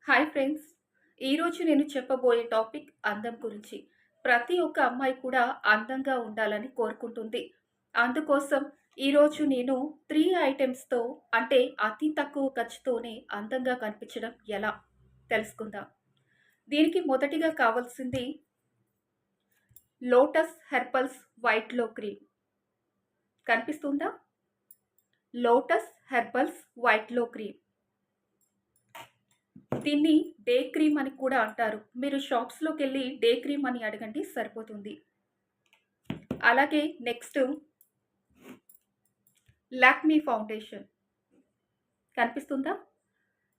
Hi friends. ఈరోజు నేను చెప్పబోయే టాపిక్ అందం గురించి. ప్రతి ఒక్క అమ్మాయి కూడా అందంగా ఉండాలని కోరుకుంటుంది. అందుకోసం ఈరోజు నేను 3 ఐటెమ్స్‌తో అంటే అతి తక్కువ ఖర్చుతోనే అందంగా కనిపించడం ఎలా తెలుసుకుందాం. దీనికి మొదటిగా కావాల్సింది Lotus Herbals white glow cream. కనిపిస్తుందా? Lotus Herbals white glow cream. దీన్ని డే క్రీమ్ అని కూడా అంటారు. మీరు షాప్స్‌లోకెళ్ళి డే క్రీమ్ అని అడగండి సరిపోతుంది. అలాగే నెక్స్ట్ లాక్మీ ఫౌండేషన్ కనిపిస్తుందా?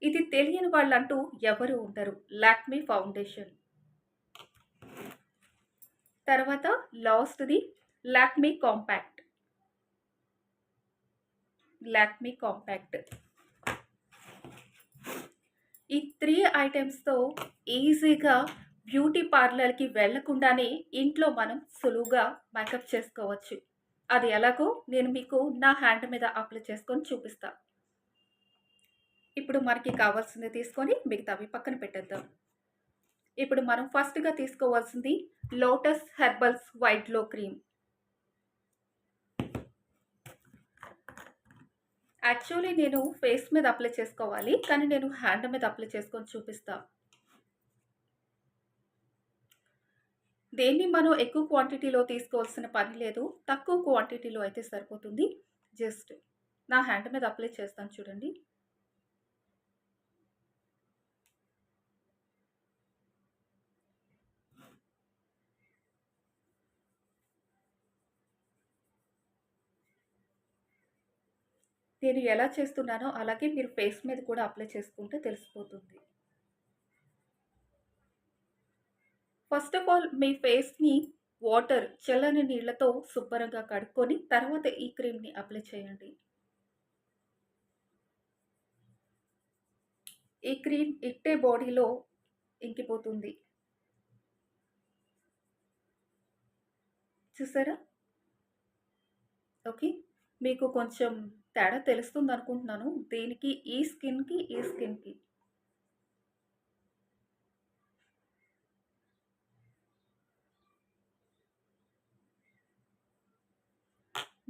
ఇది తెలియని వాళ్ళంటూ ఎవరు ఉండరు. లాక్మీ ఫౌండేషన్. తర్వాత లాస్ట్‌ది లాక్మీ కాంపాక్ట్. లాక్మీ కాంపాక్ట్. ఈ 3 ఐటెమ్స్‌తో ఈజీగా బ్యూటీ పార్లర్‌కి వెళ్ళకుండానే ఇంట్లో మనం సులువుగా మేకప్ చేసుకోవచ్చు. అది ఎలాగో నేను మీకు నా హ్యాండ్ మీద అప్లై చేసుకొని చూపిస్తా. ఇప్పుడు మనకి కావాల్సింది తీసుకొని మిగతావి పక్కన పెట్టేద్దాం. ఇప్పుడు మనం ఫస్ట్‌గా తీసుకోవాల్సింది lotus Herbals white glow cream. Actually నేను ఫేస్ మీద అప్లై చేసుకోవాలి. కానీ నేను హ్యాండ్ మీద అప్లై చేసుకొని చూపిస్తా. దేన్ని మనం ఎక్కువ క్వాంటిటీలో తీసుకోవాల్సిన పని లేదు. తక్కువ క్వాంటిటీలో అయితే సరిపోతుంది. జస్ట్ నా హ్యాండ్ మీద అప్లై చేస్తాను చూడండి. నేను ఎలా చేస్తున్నానో అలాగే మీరు ఫేస్ మీద కూడా అప్లై చేసుకుంటే తెలిసిపోతుంది. ఫస్ట్ ఆఫ్ ఆల్ మీ ఫేస్‌ని చల్లని నీళ్లతో శుభ్రంగా కడుక్కొని తర్వాత ఈ క్రీమ్‌ని అప్లై చేయండి. ఈ క్రీమ్ ఇట్టే బాడీలో ఇంకిపోతుంది. చూసారా? ఓకే. మీకు కొంచెం తేడా తెలుస్తుందనుకుంటున్నాను. దీనికి ఈ స్కిన్‌కి, ఈ స్కిన్‌కి.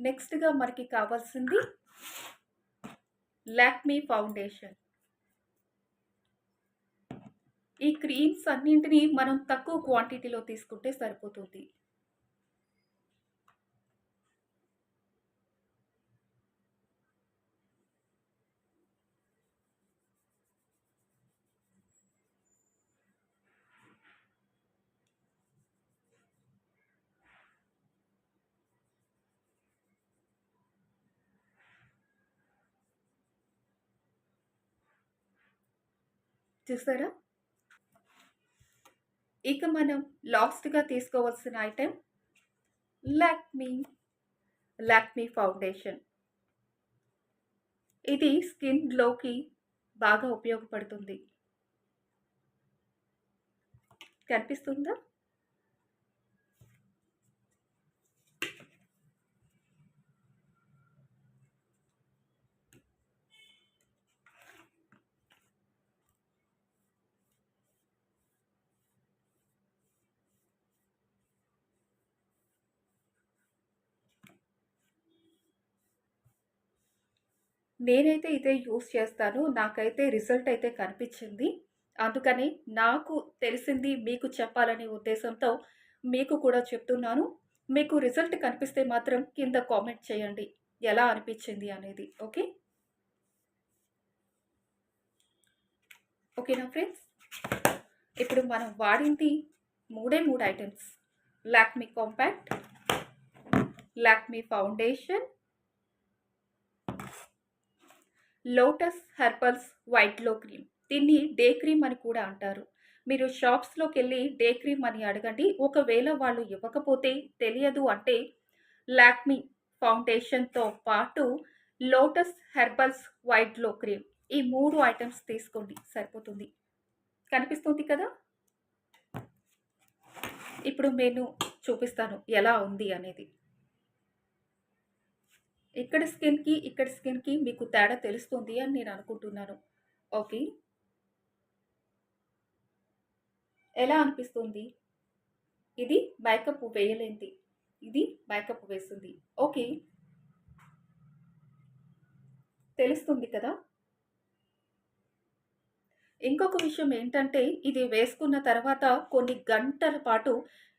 నెక్స్ట్‌గా మనకి కావాల్సింది లాక్మీ ఫౌండేషన్. ఈ క్రీమ్స్ అన్నింటిని మనం తక్కువ క్వాంటిటీలో తీసుకుంటే సరిపోతుంది. చూసారా? ఇక మనం లాస్ట్‌గా తీసుకోవాల్సిన ఐటెమ్ లాక్మీ, లాక్మీ ఫౌండేషన్. ఇది స్కిన్ గ్లోకి బాగా ఉపయోగపడుతుంది. కనిపిస్తుందా? నేనైతే ఇదే యూజ్ చేస్తాను. నాకైతే రిజల్ట్ అయితే కనిపించింది. అందుకని నాకు తెలిసింది మీకు చెప్పాలనే ఉద్దేశంతో మీకు కూడా చెప్తున్నాను. మీకు రిజల్ట్ కనిపిస్తే మాత్రం కింద కామెంట్ చేయండి. ఎలా అనిపించింది అనేది. ఓకే. ఓకేనా ఫ్రెండ్స్? ఇప్పుడు మనం వాడింది 3 items. Lakme compact, Lakme foundation, lotus Herbals white glow cream. దీన్ని డే క్రీమ్ అని కూడా అంటారు. మీరు షాప్స్‌లోకెళ్ళి డే క్రీమ్ అని అడగండి. ఒకవేళ వాళ్ళు ఇవ్వకపోతే తెలియదు అంటే లాక్మీ ఫౌండేషన్‌తో పాటు lotus Herbals white glow cream. ఈ 3 ఐటెమ్స్ తీసుకోండి సరిపోతుంది. కనిపిస్తుంది కదా? ఇప్పుడు నేను చూపిస్తాను ఎలా ఉంది అనేది. ఇక్కడ స్కిన్‌కి మీకు తేడా తెలుస్తుంది అని నేను అనుకుంటున్నాను. ఓకే. ఎలా అనిపిస్తుంది? ఇది మేకప్ వేయలేనిది. ఇది మేకప్ వేసింది. ఓకే. తెలుస్తుంది కదా! ఇంకొక విషయం ఏంటంటే, ఇది వేసుకున్న తర్వాత కొన్ని గంటల పాటు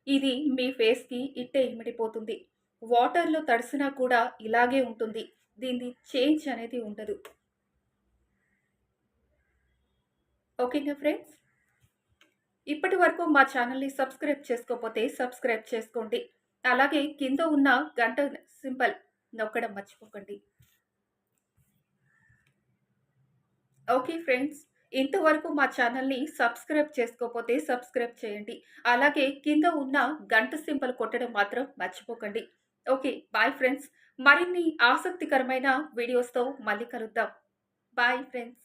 ఇది మీ ఫేస్‌కి ఇట్టే ఇమిడిపోతుంది. వాటర్‌లో తడిసినా కూడా ఇలాగే ఉంటుంది. దీనిది చేంజ్ అనేది ఉండదు. ఓకేనా ఫ్రెండ్స్? ఇప్పటి వరకు మా ఛానెల్‌ని సబ్స్క్రైబ్ చేసుకోకపోతే సబ్స్క్రైబ్ చేసుకోండి. అలాగే కింద ఉన్న గంట సింబల్ నొక్కడం మర్చిపోకండి. Okay friends. ఇంతవరకు మా ఛానెల్‌ని సబ్స్క్రైబ్ చేసుకోకపోతే సబ్స్క్రైబ్ చేయండి. అలాగే కింద ఉన్న గంట సింబల్ కొట్టడం మాత్రం మర్చిపోకండి. ఓకే. Bye friends. మరిన్ని ఆసక్తికరమైన వీడియోస్‌తో మళ్ళీ కలుద్దాం. Bye friends.